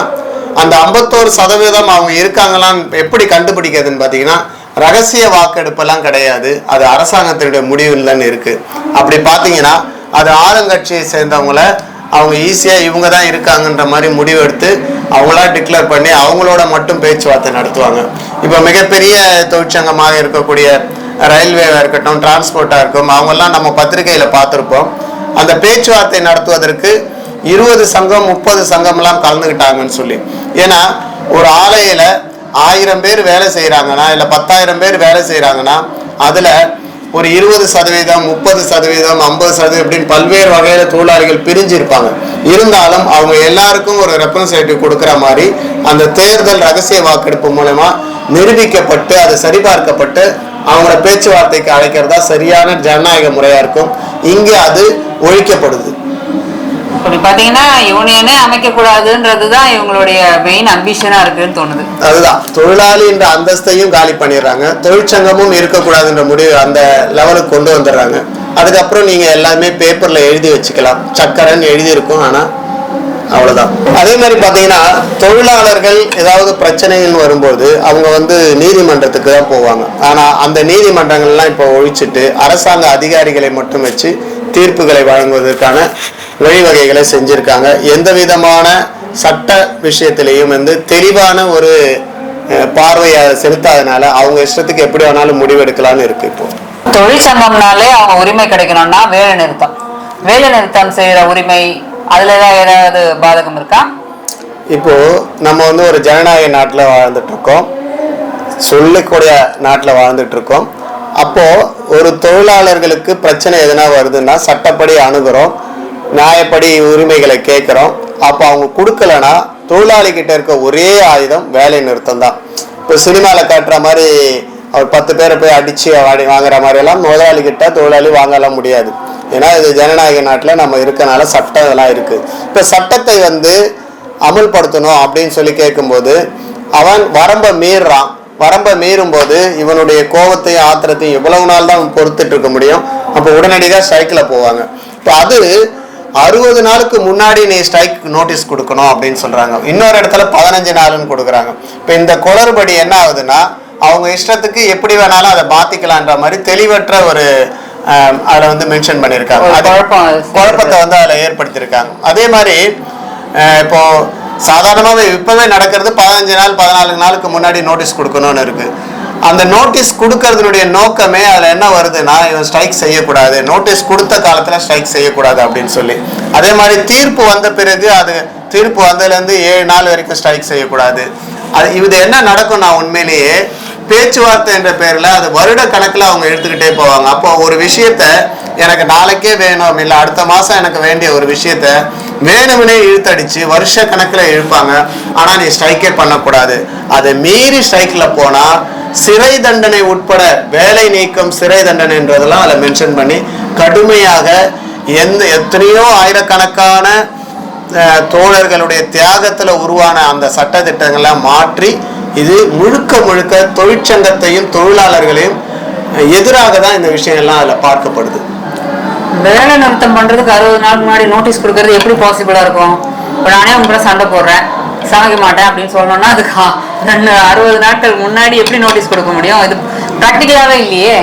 அந்த 51% அவங்க இருக்காங்களான்னு எப்படி கண்டுபிடிக்கிறதுன்னு பார்த்தீங்கன்னா, ரகசிய வாக்கெடுப்பெல்லாம் கிடையாது, அது அரசாங்கத்தினுடைய முடிவுலன்னு இருக்கு. அப்படி பார்த்தீங்கன்னா அது ஆளுங்கட்சியை சேர்ந்தவங்கள அவங்க ஈஸியா இவங்க தான் இருக்காங்கன்ற மாதிரி முடிவெடுத்து அவங்களா டிக்ளேர் பண்ணி அவங்களோட மட்டும் பேச்சுவார்த்தை நடத்துவாங்க. இப்போ மிகப்பெரிய தொழிற்சங்கமாக இருக்கக்கூடிய ரயில்வேவா இருக்கட்டும், டிரான்ஸ்போர்ட்டா இருக்கும், அவங்கெல்லாம் நம்ம பத்திரிகையில பார்த்துருப்போம். அந்த பேச்சுவார்த்தை நடத்துவதற்கு 20 சங்கம் 30 சங்கம்லாம் கலந்துக்கிட்டாங்கன்னு சொல்லி. ஏன்னா ஒரு ஆலையில 1000 பேர் வேலை செய்யறாங்கன்னா இல்ல 10,000 பேர் வேலை செய்யறாங்கன்னா அதுல ஒரு 20%, 30%, 50% இப்படின்னு பல்வேறு வகையில தொழிலாளிகள் பிரிஞ்சு இருப்பாங்க. இருந்தாலும் அவங்க எல்லாருக்கும் ஒரு ரெப்ரசன்டேட்டிவ் கொடுக்குற மாதிரி அந்த தேர்தல் ரகசிய வாக்கெடுப்பு மூலமா நிரூபிக்கப்பட்டு அது சரிபார்க்கப்பட்டு அவங்கள பேச்சுவார்த்தைக்கு அழைக்கிறதா சரியான ஜனநாயக முறையா இருக்கும். இங்க அது ஒழிக்கப்படுது. அப்படி பாத்தீங்கன்னா யூனியனே அமைக்க கூடாதுன்றதுதான் இவங்களுடைய மெயின் அம்பிஷனா இருக்குன்னு தோணுது. அதுதான் தொழிலாளி என்ற அந்தஸ்தையும் காலி பண்ணிடுறாங்க, தொழிற்சங்கமும் இருக்கக்கூடாதுன்ற முடிவு அந்த லெவலுக்கு கொண்டு வந்துடுறாங்க. அதுக்கப்புறம் நீங்க எல்லாமே பேப்பர்ல எழுதி வச்சுக்கலாம், சக்கரன்னு எழுதி இருக்கும், ஆனா அவ்வளவுதான். அதே மாதிரி பாத்தீங்கன்னா தொழிலாளர்கள் ஏதாவது பிரச்சனைகள் வரும்போது அவங்க வந்து நீதிமன்றத்துக்கு தான் போவாங்க. ஆனா அந்த நீதிமன்றங்கள்லாம் இப்போ ஒழிச்சிட்டு அரசாங்க அதிகாரிகளை மட்டும் வச்சு தீர்ப்புகளை வழங்குவதற்கான வழிவகைகளை செஞ்சிருக்காங்க. எந்த விதமான சட்ட விஷயத்திலையும் வந்து தெளிவான ஒரு பார்வையை செலுத்தாதனால அவங்க இஷ்டத்துக்கு எப்படி வேணாலும் முடிவெடுக்கலாம்னு இருக்கு. இப்போ தொழிற்சங்கம்னாலே அவங்க உரிமை கிடைக்கணும்னா வேலை நிறுத்தம் செய்யற உரிமை, அதுல ஏதாவது பாதகம் இருக்கா? இப்போ நம்ம வந்து ஒரு ஜனநாயக நாட்டில் வாழ்ந்துட்டு இருக்கோம், சொல்லக்கூடிய நாட்டில் வாழ்ந்துட்டு இருக்கோம். அப்போ ஒரு தொழிலாளர்களுக்கு பிரச்சனை எதுனா வருதுன்னா சட்டப்படி அணுகிறோம், நியாயப்படி உரிமைகளை கேட்குறோம். அப்போ அவங்க கொடுக்கலன்னா தொழிலாளி கிட்ட இருக்க ஒரே ஆயுதம் வேலை நிறுத்தம் தான். இப்போ சினிமாவில் காட்டுற மாதிரி அவர் 10 பேரை போய் அடித்து வாங்குற மாதிரியெல்லாம் முதலாளிகிட்ட தொழிலாளி வாங்கலாம் முடியாது. ஏன்னா இது ஜனநாயக நாட்டில் நம்ம இருக்கனால சட்டம் இதெல்லாம் இருக்குது. இப்போ சட்டத்தை வந்து அமல்படுத்தணும் அப்படின்னு சொல்லி கேட்கும்போது அவன் வரம்பை மீறுறான். வரம்பை மீறும்போது இவனுடைய கோபத்தையும் ஆத்திரத்தையும் எவ்வளவு நாள் தான் பொறுத்துட்டு இருக்க முடியும்? அப்போ உடனடியாக ஸ்ட்ரைக்கில் போவாங்க. இப்போ அது 60 நாளுக்கு முன்னாடி நீ ஸ்ட்ரைக் நோட்டீஸ் கொடுக்கணும் அப்படின்னு சொல்கிறாங்க. இன்னொரு இடத்துல 15 நாளுன்னு கொடுக்குறாங்க. இப்போ இந்த குளறுபடி என்ன ஆகுதுன்னா அவங்க இஷ்டத்துக்கு எப்படி வேணாலும் அதை மாற்றிக்கலான்ற மாதிரி தெளிவற்ற ஒரு அதில் வந்து மென்ஷன் பண்ணியிருக்காங்க. அது குழப்பத்தை வந்து அதில் ஏற்படுத்தியிருக்காங்க. அதே மாதிரி இப்போ சாதாரணமாகவே இப்போவே நடக்கிறது 15 நாள் 14 நாளுக்கு முன்னாடி நோட்டீஸ் கொடுக்கணும்னு இருக்குது. அந்த நோட்டீஸ் கொடுக்கறதுனுடைய நோக்கமே அதில் என்ன வருதுன்னா இவன் ஸ்ட்ரைக் செய்யக்கூடாது, நோட்டீஸ் கொடுத்த காலத்தில் ஸ்ட்ரைக் செய்யக்கூடாது அப்படின்னு சொல்லி. அதே மாதிரி தீர்ப்பு வந்த பிறகு அது தீர்ப்பு வந்ததுலேருந்து 7 நாள் வரைக்கும் ஸ்ட்ரைக் செய்யக்கூடாது. இது என்ன நடக்கும்? நான் உண்மையிலேயே பேச்சுவார்த்தை என்ற பேரில் அது வருட கணக்கில் அவங்க எடுத்துக்கிட்டே போவாங்க. அப்போ ஒரு விஷயத்த எனக்கு நாளைக்கே வேணும் இல்லை அடுத்த மாதம் எனக்கு வேண்டிய ஒரு விஷயத்த வேணும்னே இழுத்தடிச்சு வருஷ கணக்கில் இழுப்பாங்க. ஆனால் நீ ஸ்ட்ரைக்கே பண்ணக்கூடாது. அதை மீறி ஸ்ட்ரைக்கில் போனால் சிறை தண்டனை உட்பட வேலை நீக்கம் சிறை தண்டனைன்றதெல்லாம் அதில் மென்ஷன் பண்ணி கடுமையாக எத்தனையோ ஆயிரக்கணக்கான தோழர்களுடைய தியாகத்தில் உருவான அந்த சட்ட திட்டங்களை மாற்றி இது முழுக்க முழுக்க தொழிற்சங்கத்தையும் தொழிலாளர்களையும் எதிராக தான் இந்த விஷயம் எல்லாம் அதில் பார்க்கப்படுது. வேலை நிறுத்தம் பண்றதுக்கு 60 நாளுக்கு முன்னாடி நோட்டீஸ் கொடுக்கறது எப்படி பாசிபிளா இருக்கும்? இப்போ நானே உங்களை சண்டை போடுறேன், சமைக்க மாட்டேன் அப்படின்னு சொல்லணும்னா அதுக்கு 60 நாட்கள் முன்னாடி எப்படி நோட்டீஸ் கொடுக்க முடியும்? இது ப்ராக்டிக்கலாவே இல்லையே.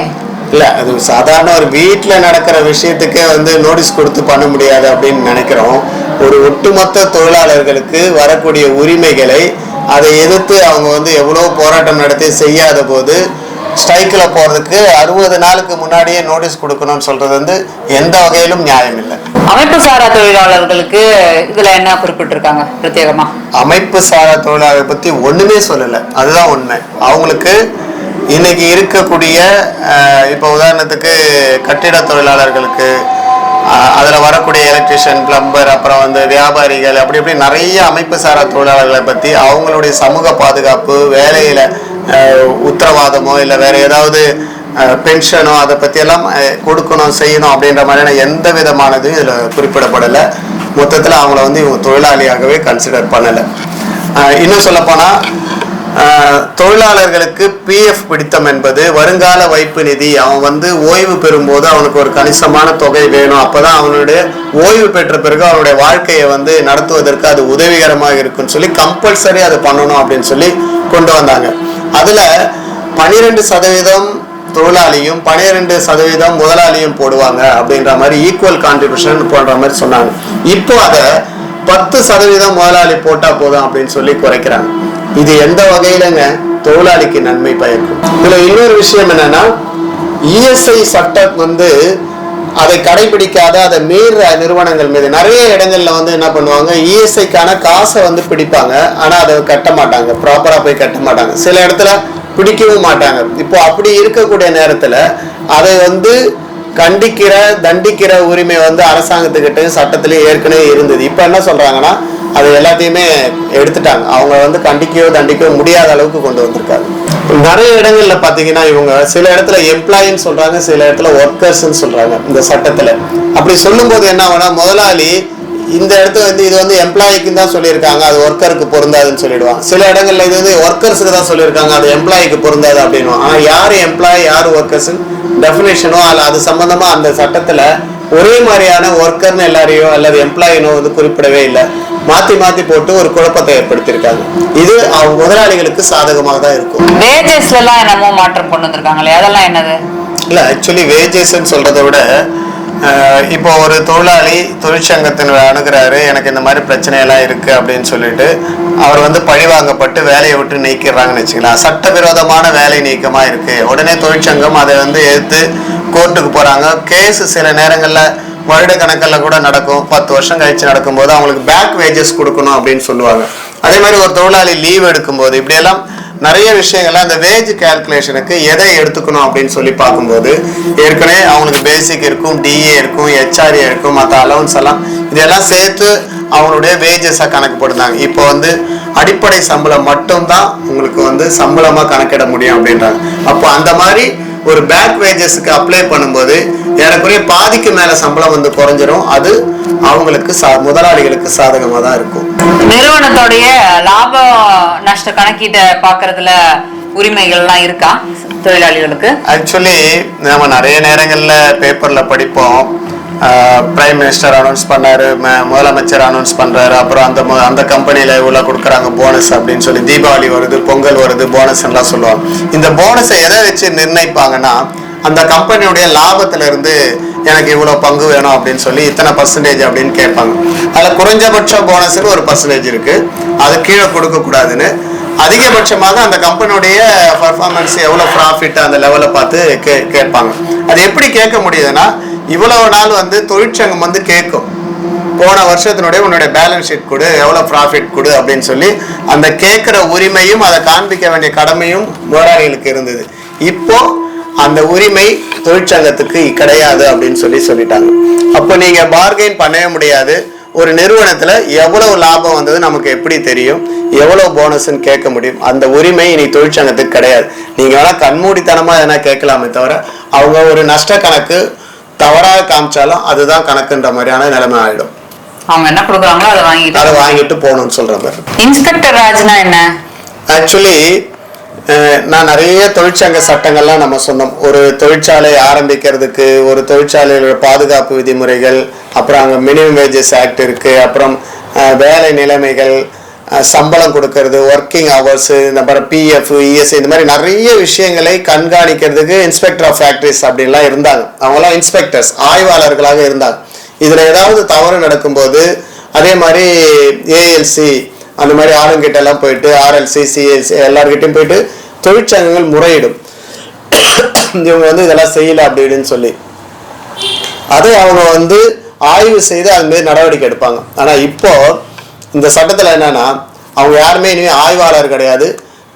இல்லை, அது சாதாரண ஒரு வீட்டில் நடக்கிற விஷயத்துக்கே வந்து நோட்டீஸ் கொடுத்து பண்ண முடியாது அப்படின்னு நினைக்கிறோம். ஒரு ஒட்டுமொத்த தொழிலாளர்களுக்கு வரக்கூடிய உரிமைகளை அதை எதிர்த்து அவங்க வந்து எவ்வளோ போராட்டம் நடத்தி செய்யாத போது ஸ்ட்ரைக்கில் போகிறதுக்கு 60 நாளுக்கு முன்னாடியே நோட்டீஸ் கொடுக்கணும்னு சொல்கிறது வந்து எந்த வகையிலும் நியாயம் இல்லை. அமைப்பு சாரா தொழிலாளர்களுக்கு இதில் என்ன குறிப்பிட்டிருக்காங்க பிரத்யேகமா? அமைப்பு சாரா தொழிலாளர்கள் பற்றி ஒன்றுமே சொல்லலை, அதுதான் உண்மை. அவங்களுக்கு இன்னைக்கு இருக்கக்கூடிய இப்போ உதாரணத்துக்கு கட்டிட தொழிலாளர்களுக்கு அதில் வரக்கூடிய எலக்ட்ரிஷியன், பிளம்பர், அப்புறம் வந்து வியாபாரிகள், அப்படி இப்படி நிறைய அமைப்பு சாரா தொழிலாளர்களை பற்றி அவங்களுடைய சமூக பாதுகாப்பு, வேலையில் உத்தரவாதமோ இல்லை வேற ஏதாவது பென்ஷனோ அதை பற்றியெல்லாம் கொடுக்கணும் செய்யணும் அப்படின்ற மாதிரியான எந்த விதமானதும் இதில் குறிப்பிடப்படலை. மொத்தத்தில் அவங்கள வந்து இவங்க தொழிலாளியாகவே கன்சிடர் பண்ணலை. இன்னும் சொல்லப்போனால் தொழிலாளர்களுக்கு பிஎஃப் பிடித்தம் என்பது வருங்கால வைப்பு நிதி. அவன் வந்து ஓய்வு பெறும்போது அவனுக்கு ஒரு கணிசமான தொகை வேணும். அப்போதான் அவனுடைய ஓய்வு பெற்ற பிறகு அவனுடைய வாழ்க்கையை வந்து நடத்துவதற்கு அது உதவிகரமாக இருக்குன்னு சொல்லி கம்பல்சரி அதை பண்ணணும் அப்படின்னு சொல்லி கொண்டு வந்தாங்க. அதில் 12% தொழிலாளியும் 12% முதலாளியும் போடுவாங்க அப்படின்ற மாதிரி ஈக்குவல் கான்ட்ரிபியூஷன் போன்ற மாதிரி சொன்னாங்க. இப்போ அதை 10% முதலாளி போட்டால் போதும் அப்படின்னு சொல்லி குறைக்கிறாங்க. இது எந்த வகையிலங்க தொழிலாளிக்கு நன்மை பயக்கும்? இதுல இன்னொரு விஷயம் என்னன்னா, இஎஸ்ஐ சட்டம் வந்து அதை கடைபிடிக்காத அதை மீற நிறுவனங்கள் மீது நிறைய இடங்கள்ல வந்து என்ன பண்ணுவாங்க, இஎஸ்ஐக்கான காசை வந்து பிடிப்பாங்க, ஆனா அதை கட்ட மாட்டாங்க, ப்ராப்பரா போய் கட்ட மாட்டாங்க, சில இடத்துல பிடிக்கவும் மாட்டாங்க. இப்போ அப்படி இருக்கக்கூடிய நேரத்துல அதை வந்து கண்டிக்கிற தண்டிக்கிற உரிமை வந்து அரசாங்கத்துக்கிட்ட சட்டத்திலேயே ஏற்கனவே இருந்தது. இப்போ என்ன சொல்றாங்கன்னா அது எல்லாத்தையுமே எடுத்துட்டாங்க. அவங்க வந்து கண்டிக்கவோ தண்டிக்கவோ முடியாத அளவுக்கு கொண்டு வந்திருக்காங்க. நிறைய இடங்கள்ல பாத்தீங்கன்னா இவங்க சில இடத்துல எம்ப்ளாயின்னு சொல்றாங்க, சில இடத்துல ஒர்க்கர்ஸ்ன்னு சொல்றாங்க. இந்த சட்டத்துல அப்படி சொல்லும் போது என்ன ஆகுனா, முதலாளி இந்த இடத்துல வந்து இது வந்து எம்ப்ளாய்க்கு தான் சொல்லியிருக்காங்க, அது ஒர்க்கருக்கு பொருந்தாதுன்னு சொல்லிடுவாங்க. சில இடங்கள்ல இது வந்து ஒர்க்கர்ஸுக்கு தான் சொல்லியிருக்காங்க, அது எம்ப்ளாய்க்கு பொருந்தாது அப்படின்னு. ஆனா யாரு எம்ப்ளாய் யாரு ஒர்க்கர்ஸ் டெஃபினேஷனோ அல்ல அது சம்பந்தமா அந்த சட்டத்துல ஒரே மாதிரியான ஒர்க்கர்னு எல்லாரையோ அல்லது எம்ப்ளாயினோ வந்து குறிப்பிடவே இல்லை. மாத்தி மாத்தி போட்டு ஒரு குழப்பத்தை ஏற்படுத்தியிருக்காங்க. இது அவங்க முதலாளிகளுக்கு சாதகமாக தான் இருக்கும். வேஜஸ்ல எல்லாம் என்னமோ மாற்றம் கொண்டு வந்திருக்காங்களே, அதெல்லாம் என்னது? இல்ல, ஆக்சுவலி வேஜஸ்ன்னு சொல்றதை விட இப்போ ஒரு தொழிலாளி தொழிற்சங்கத்தின் அணுகிறாரு, எனக்கு இந்த மாதிரி பிரச்சனையெல்லாம் இருக்கு அப்படின்னு சொல்லிட்டு அவர் வந்து பழிவாங்கப்பட்டு வேலையை விட்டு நீக்கிறாங்கன்னு வச்சுக்கலாம். சட்டவிரோதமான வேலை நீக்கமா இருக்கு. உடனே தொழிற்சங்கம் அதை வந்து எதிர்த்து கோர்ட்டுக்கு போறாங்க. கேஸ் சில நேரங்கள்ல வருட கணக்கில் கூட நடக்கும். 10 வருஷம் கழிச்சு நடக்கும்போது அவங்களுக்கு பேக் வேஜஸ் கொடுக்கணும் அப்படின்னு சொல்லுவாங்க. அதே மாதிரி ஒரு தொழிலாளி லீவ் எடுக்கும்போது இப்படியெல்லாம் நிறைய விஷயங்கள்ல அந்த வேஜ் கால்குலேஷனுக்கு எதை எடுத்துக்கணும் அப்படின்னு சொல்லி பார்க்கும்போது ஏற்கனவே அவங்களுக்கு பேசிக் இருக்கும், டிஏ இருக்கும், ஹெச்ஆர்ஏ இருக்கும், மற்ற அலவன்ஸ் எல்லாம் இதெல்லாம் சேர்த்து அவங்களுடைய வேஜஸை கணக்கு போடுறாங்க. இப்போ வந்து அடிப்படை சம்பளம் மட்டும்தான் உங்களுக்கு வந்து சம்பளமா கணக்கிட முடியும் அப்படின்றாங்க. அப்போ அந்த மாதிரி ஒரு பேக் வேஜஸ்க்கு அப்ளை பண்ணும்போது ஏறக்குறைய பாதிக்கு மேல சம்பளம் வந்து குறைஞ்சிரும். அது அவங்களுக்கு முதலாளிகளுக்கு சாதகமா தான் இருக்கும். நிறுவனத்தோடைய லாப நஷ்ட கணக்கீட்டை பாக்குறதுல உரிமைகள்லாம் இருக்கா தொழிலாளிகளுக்கு? ஆக்சுவலி நம்ம நிறைய நேரங்கள்ல பேப்பர்ல படிப்போம், பிரைம் மினிஸ்டர் அனௌன்ஸ் பண்ணாரு, முதலமைச்சர் அனௌன்ஸ் பண்றாரு, அப்புறம் அந்த கம்பெனியில இவ்வளவு கொடுக்குறாங்க போனஸ் அப்படின்னு சொல்லி, தீபாவளி வருது, பொங்கல் வருது, போனஸ் எல்லாம் சொல்லுவாங்க. இந்த போனஸை எதை வச்சு நிர்ணயிப்பாங்கன்னா, அந்த கம்பெனியுடைய லாபத்துல இருந்து எனக்கு இவ்வளவு பங்கு வேணும் அப்படின்னு சொல்லி இத்தனை பர்சன்டேஜ் அப்படின்னு கேட்பாங்க. அதுல குறைஞ்சபட்ச போனஸுக்கு ஒரு பர்சன்டேஜ் இருக்கு, அது கீழே கொடுக்க கூடாதுன்னு. அதிகபட்சமாக அந்த கம்பெனியுடைய பர்ஃபார்மன்ஸ் எவ்வளவு ப்ராஃபிட் அந்த லெவலை பார்த்து கேட்பாங்க. அது எப்படி கேட்க முடியுதுன்னா, இவ்வளவு நாள் வந்து தொழிற்சங்கம் வந்து கேட்கும், போன வருஷத்தினுடைய உன்னுடைய பேலன்ஸ் ஷீட் கொடு, எவ்வளவு ப்ராஃபிட் கொடு அப்படின்னு சொல்லி அந்த கேட்கிற உரிமையும் அதை காண்பிக்க வேண்டிய கடமையும் முதலாளிகளுக்கு இருந்தது. இப்போ அந்த உரிமை தொழிற்சங்கத்துக்கு கிடையாது அப்படின்னு சொல்லிட்டாங்க. அப்போ நீங்க பார்கெயின் பண்ணவே முடியாது. ஒரு நிறுவனத்துல எவ்வளவு லாபம் வந்தது நமக்கு எப்படி தெரியும், எவ்வளவு போனஸ்ன்னு கேட்க முடியும்? அந்த உரிமை இனி தொழிற்சங்கத்துக்கு கிடையாது. நீங்க வேணா கண்மூடித்தனமா எதனா கேட்கலாமே தவிர, அவங்க ஒரு நஷ்ட கணக்கு தவறாக காமிச்சாலும் அதுதான் கணக்குன்ற மாதிரியான நிலைமை ஆயிடும். அவங்க என்ன கொடுக்குறாங்களோ அதை வாங்கிட்டு போகணும்னு சொல்ற மாதிரி. இன்ஸ்பெக்டர் ராஜ்னா என்ன? ஆக்சுவலி நான் நிறைய தொழிற்சங்க சட்டங்கள்லாம் நம்ம சொன்னோம். ஒரு தொழிற்சாலை ஆரம்பிக்கிறதுக்கு ஒரு தொழிற்சாலையோட பாதுகாப்பு விதிமுறைகள், அப்புறம் அங்கே மினிமம் வேஜஸ் ஆக்ட் இருக்கு, அப்புறம் வேலை நிலைமைகள், சம்பளம் கொடுக்கறது, ஒர்க்கிங் ஹவர்ஸ், அப்புறம் பிஎஃப், இஎஸ்ஐ, இந்த மாதிரி நிறைய விஷயங்களை கண்காணிக்கிறதுக்கு இன்ஸ்பெக்டர் ஆஃப் ஃபேக்டரிஸ் அப்படின்லாம் இருந்தாங்க. அவங்களாம் இன்ஸ்பெக்டர்ஸ், ஆய்வாளர்களாக இருந்தாங்க. இதில் ஏதாவது தவறு நடக்கும்போது அதே மாதிரி ஏஎல்சி அந்த மாதிரி ஆளுங்கிட்ட எல்லாம் போயிட்டு, ஆர்எல்சி, சிஎல்சி எல்லார்கிட்டையும் போயிட்டு தொழிற்சங்கங்கள் முறையிடும், இவங்க வந்து இதெல்லாம் செய்யல அப்படின்னு சொல்லி. அதை அவங்க வந்து ஆய்வு செய்து அது மீது நடவடிக்கை எடுப்பாங்க. ஆனால் இப்போ இந்த சட்டத்தில் என்னன்னா, அவங்க யாருமே இனிமே ஆய்வாளர் கிடையாது,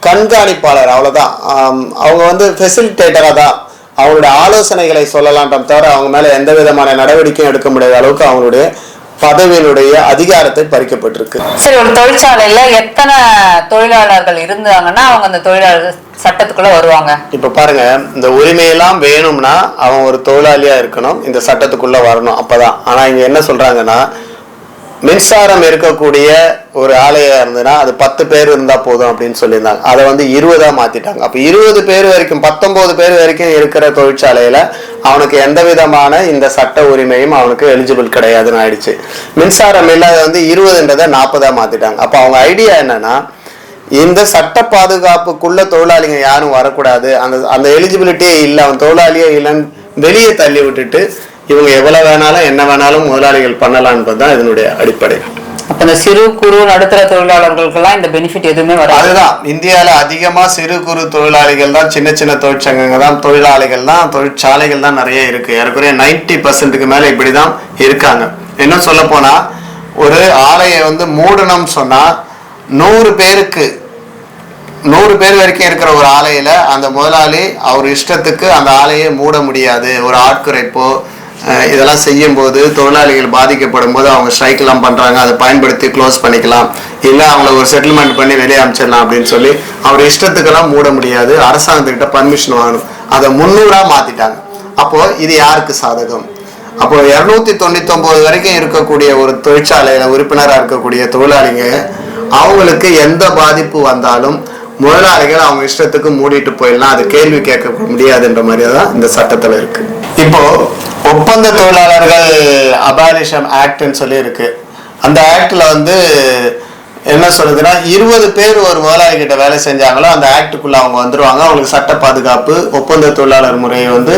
கண்காணிப்பாளர், அவ்வளோதான். அவங்க வந்து ஃபெசிலிட்டேட்டராக தான் அவங்களுடைய ஆலோசனைகளை சொல்லலான்றம் தவிர அவங்க மேலே எந்த விதமான நடவடிக்கையும் எடுக்க முடியாத அளவுக்கு அவங்களுடைய பதவியினுடைய அதிகாரத்தை பறிக்கப்பட்டிருக்கு. சரி, ஒரு தொழிற்சாலையில எத்தனை தொழிலாளர்கள் இருந்தாங்கன்னா அவங்க அந்த தொழிலாளர் சட்டத்துக்குள்ள வருவாங்க? இப்ப பாருங்க, இந்த உரிமையெல்லாம் வேணும்னா அவன் ஒரு தொழிலாளியா இருக்கணும், இந்த சட்டத்துக்குள்ள வரணும், அப்பதான். ஆனா இங்க என்ன சொல்றாங்கன்னா, மின்சாரம் இருக்கக்கூடிய ஒரு ஆலையா இருந்ததுன்னா அது 10 பேர் இருந்தா போதும் அப்படின்னு சொல்லியிருந்தாங்க. அதை வந்து 20 மாத்திட்டாங்க. அப்ப 20 பேர் வரைக்கும், 19 பேர் வரைக்கும் இருக்கிற தொழிற்சாலையில அவனுக்கு எந்த விதமான இந்த சட்ட உரிமையும் அவனுக்கு எலிஜிபிள் கிடையாதுன்னு ஆயிடுச்சு. மின்சாரம் இல்லாத வந்து 20ன்றதை 40 மாத்திட்டாங்க. அப்ப அவங்க ஐடியா என்னன்னா, இந்த சட்ட பாதுகாப்புக்குள்ள தொழிலாளிங்க யாரும் வரக்கூடாது, அந்த எலிஜிபிலிட்டியே இல்லை, அவன் தொழிலாளியே இல்லைன்னு வெளியே தள்ளி விட்டுட்டு இவங்க எவ்வளவு வேணாலும் என்ன வேணாலும் முதலாளிகள் பண்ணலாம் என்பதுதான் இதனுடைய அடிப்படை. அப்ப இந்த சிறு குறு நடுத்தர தொழிலாளர்களுக்கெல்லாம் இந்த பெனிஃபிட் எதுவுமே வராது. அதுதான், இந்தியாவில அதிகமா சிறு குறு தொழிலாளிகள் தான், சின்ன சின்ன தொழிற்சங்கங்கள் தான், தொழிலாளிகள் தான், தொழிற்சாலைகள் தான் நிறைய இருக்கு. ஏறக்குறைய 90% மேல இப்படிதான் இருக்காங்க. என்ன சொல்ல போனா, ஒரு ஆலையை வந்து மூடணும் சொன்னா 100 பேர் வரைக்கும் இருக்கிற ஒரு ஆலையில அந்த முதலாளி அவர் இஷ்டத்துக்கு அந்த ஆலையை மூட முடியாது. ஒரு ஆட்குறைப்போ இதெல்லாம் செய்யும் போது தொழிலாளிகள் பாதிக்கப்படும் போது அவங்க ஸ்ட்ரைக் எல்லாம் பண்றாங்க, அதை பயன்படுத்தி க்ளோஸ் பண்ணிக்கலாம், இல்லை அவங்கள ஒரு செட்டில்மெண்ட் பண்ணி வெளியே அமைச்சிடலாம் அப்படின்னு சொல்லி அவர் இஷ்டத்துக்கெல்லாம் மூட முடியாது, அரசாங்கத்துக்கிட்ட பர்மிஷன் வாங்கணும். அதை 300 மாத்திட்டாங்க. அப்போ இது யாருக்கு சாதகம்? அப்போ 299 வரைக்கும் இருக்கக்கூடிய ஒரு தொழிற்சாலையில உறுப்பினராக இருக்கக்கூடிய தொழிலாளிங்க, அவங்களுக்கு எந்த பாதிப்பு வந்தாலும் முதலாளிகள் அவங்க இஷ்டத்துக்கு மூடிட்டு போயிடலாம், அது கேள்வி கேட்க முடியாதுன்ற மாதிரி தான் இந்த சட்டத்துல இருக்கு. இப்போ ஒப்பந்த தொழிலாளர்கள் அபாலிஷன் ஆக்ட்னு சொல்லி இருக்கு. அந்த ஆக்ட்ல வந்து என்ன சொல்லுதுன்னா, 20 பேர் ஒரு முதலாளி கிட்ட வேலை செஞ்சாங்களோ அந்த ஆக்டுக்குள்ள அவங்க வந்துருவாங்க. அவங்களுக்கு சட்ட பாதுகாப்பு, ஒப்பந்த தொழிலாளர் முறையை வந்து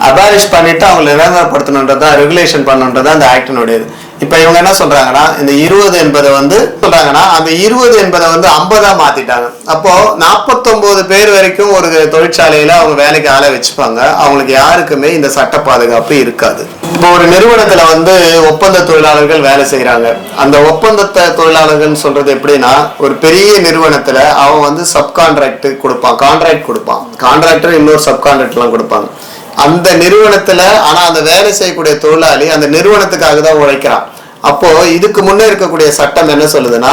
அபாலிஷ் பண்ணிட்டு அவங்களை நிரந்தரப்படுத்தணுன்றதான், ரெகுலேஷன் பண்ணணுன்றதான் அந்த ஆக்டினுடையது. இப்ப இவங்க என்ன சொல்றாங்கன்னா, இந்த 20 என்பதை வந்து சொல்றாங்கன்னா அந்த 20 என்பதை வந்து 50 மாத்திட்டாங்க. அப்போ 49 பேர் வரைக்கும் ஒரு தொழிற்சாலையில அவங்க வேலைக்கு ஆளை வச்சுப்பாங்க. அவங்களுக்கு யாருக்குமே இந்த சட்ட பாதுகாப்பு இருக்காது. இப்போ ஒரு நிறுவனத்துல வந்து ஒப்பந்த தொழிலாளர்கள் வேலை செய்யறாங்க. அந்த ஒப்பந்த தொழிலாளர்கள் சொல்றது எப்படின்னா, ஒரு பெரிய நிறுவனத்துல அவன் வந்து சப்கான்ட்ராக்ட் கொடுப்பான், கான்ட்ராக்ட் கொடுப்பான், கான்ட்ராக்டர் இன்னொரு சப்கான்ட்ராக்ட் எல்லாம் கொடுப்பாங்க அந்த நிறுவனத்துல. ஆனா அந்த வேலை செய்யக்கூடிய தொழிலாளி அந்த நிறுவனத்துக்காக தான் உழைக்கிறான். அப்போ இதுக்கு முன்னே இருக்கக்கூடிய சட்டம் என்ன சொல்லுதுன்னா,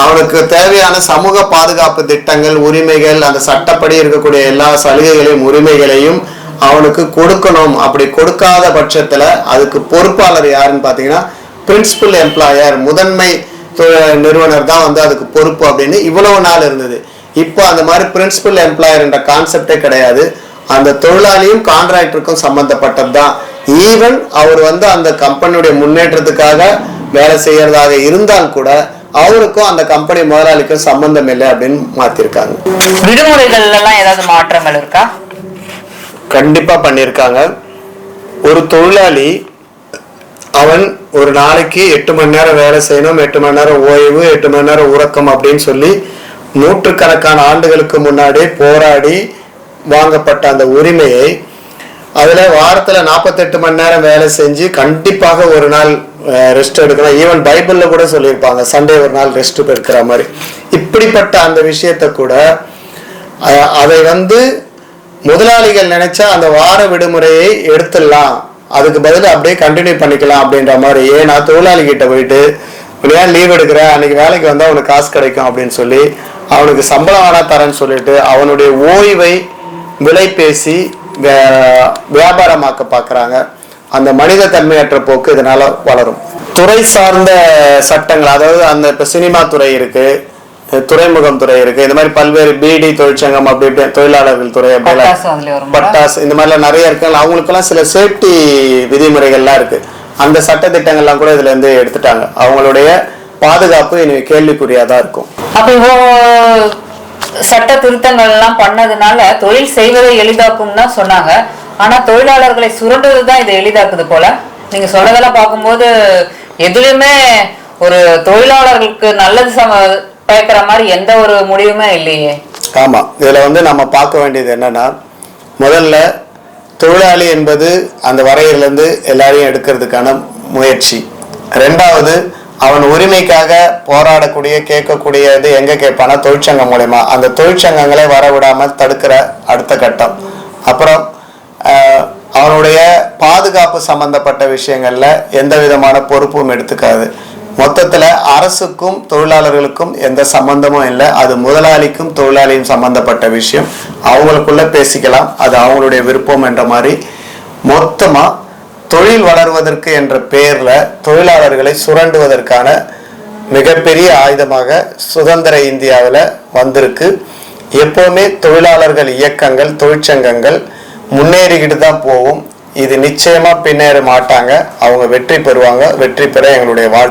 அவனுக்கு தேவையான சமூக பாதுகாப்பு திட்டங்கள், உரிமைகள், அந்த சட்டப்படி இருக்கக்கூடிய எல்லா சலுகைகளையும் உரிமைகளையும் அவனுக்கு கொடுக்கணும். அப்படி கொடுக்காத பட்சத்துல அதுக்கு பொறுப்பாளர் யாருன்னு பாத்தீங்கன்னா பிரின்சிபல் எம்ப்ளாயர், முதன்மை நிறுவனர் தான் வந்து அதுக்கு பொறுப்பு அப்படின்னு இவ்வளவு நாள் இருந்தது. இப்போ அந்த மாதிரி பிரின்சிபல் எம்ப்ளாயர் என்ற கான்செப்டே கிடையாது. அந்த தொழிலாளியும் கான்ட்ராக்டருக்கும் சம்பந்தப்பட்டது தான். ஈவன் அவர் வந்து அந்த கம்பெனியுடைய முன்னேற்றத்துக்காக வேலை செய்யறதாக இருந்தால் கூட அவருக்கும் அந்த கம்பெனி முதலாளிக்கும் சம்பந்தம் இல்லை அப்படின்னு மாத்திருக்காங்க. விடுமுறைகள் எல்லாம் ஏதாவது மாற்றங்கள் இருக்கா? கண்டிப்பா பண்ணியிருக்காங்க. ஒரு தொழிலாளி அவன் ஒரு நாளைக்கு 8 மணி நேரம் வேலை செய்யணும், 8 மணி நேரம் ஓய்வு, 8 மணி நேரம் உறக்கம் அப்படின்னு சொல்லி நூற்றுக்கணக்கான ஆண்டுகளுக்கு முன்னாடி போராடி வாங்கப்பட்ட அந்த உரிமையை, அதுல வாரத்துல 48 மணி நேரம் வேலை செஞ்சு கண்டிப்பாக ஒரு நாள் ரெஸ்ட் எடுக்கணும். ஈவன் பைபிள்ல கூட சொல்லியிருப்பாங்க சண்டே ஒரு நாள் ரெஸ்ட் எடுக்கிற மாதிரி. இப்படிப்பட்ட அந்த விஷயத்த கூட அதை வந்து முதலாளிகள் நினைச்சா அந்த வார விடுமுறையை எடுத்துடலாம், அதுக்கு பதில் அப்படியே கண்டினியூ பண்ணிக்கலாம் அப்படின்ற மாதிரி. ஏன்னா தொழிலாளி கிட்ட போயிட்டு ஏன் லீவ் எடுக்கிற, அன்னைக்கு வேலைக்கு வந்தா அவனுக்கு காசு கிடைக்கும் அப்படின்னு சொல்லி அவனுக்கு சம்பளம் வேணா தரேன்னு சொல்லிட்டு அவனுடைய ஓய்வை விலை பேசி வியாபாரமாக்க பார்க்குறாங்க. அந்த மனித தன்மையற்ற போக்கு இதனால வளரும். துறை சார்ந்த சட்டங்கள், அதாவது அந்த இப்போ சினிமா துறை இருக்கு, துறைமுகம் துறை இருக்கு, இந்த மாதிரி பல்வேறு பீடி தொழிற்சங்கம், அப்படி இப்படி தொழிலாளர்கள் துறை, பட்டாசு, இந்த மாதிரிலாம் நிறைய இருக்கு. அவங்களுக்கெல்லாம் சில சேஃப்டி விதிமுறைகள்லாம் இருக்கு. அந்த சட்ட திட்டங்கள்லாம் கூட இதுல இருந்து எடுத்துட்டாங்க. அவங்களுடைய பாதுகாப்பு இனி கேள்விக்குறியாதான் இருக்கும். அப்ப இப்போ சட்ட திருத்தங்கள் எல்லாம் பண்ணதுனால தொழில் செய்வதை எளிதாக்கும் தான் சொன்னாங்க. ஆனா தொழிலாளர்களை சுரண்டுவதுதான் இதை எளிதாக்குது போல. நீங்க சொன்னதெல்லாம் பார்க்கும்போது எதுலையுமே ஒரு தொழிலாளர்களுக்கு நல்லது பயக்கிற மாதிரி எந்த ஒரு முடிவுமே இல்லையே. ஆமா, இதுல வந்து நம்ம பார்க்க வேண்டியது என்னன்னா, முதல்ல தொழிலாளி என்பது அந்த வரையிலிருந்து எல்லாரையும் எடுக்கிறதுக்கான முயற்சி. ரெண்டாவது, அவன் உரிமைக்காக போராடக்கூடிய கேட்கக்கூடியது எங்க கேட்பானா தொழிற்சங்கம் மூலமா. அந்த தொழிற்சங்கங்களை வரவிடாமல் தடுக்கிற அடுத்த கட்டம். அப்புறம் அவனுடைய பாதுகாப்பு சம்பந்தப்பட்ட விஷயங்கள்ல எந்த விதமான பொறுப்பும் எடுத்துக்காது. மொத்தத்துல அரசுக்கும் தொழிலாளர்களுக்கும் எந்த சம்பந்தமும் இல்லை. அது முதலாளிக்கும் தொழிலாளியும் சம்பந்தப்பட்ட விஷயம். அவங்களுக்குள்ள பேசிக்கலாம், அது அவங்களுடைய விருப்பம் என்ற மாதிரி மொத்தமா தொழில் வளர்வதற்கு என்ற பெயர்ல தொழிலாளர்களை சுரண்டுவதற்கான மிகப்பெரிய ஆயுதமாக சுதந்திர இந்தியாவில் வந்திருக்கு. எப்பவுமே தொழிலாளர்கள் இயக்கங்கள், தொழிற்சங்கங்கள் முன்னேறிக்கிட்டு தான் போகும். இது நிச்சயமா பின்னேற மாட்டாங்க. அவங்க வெற்றி பெறுவாங்க. வெற்றி பெற எங்களுடைய வாழ்த்து.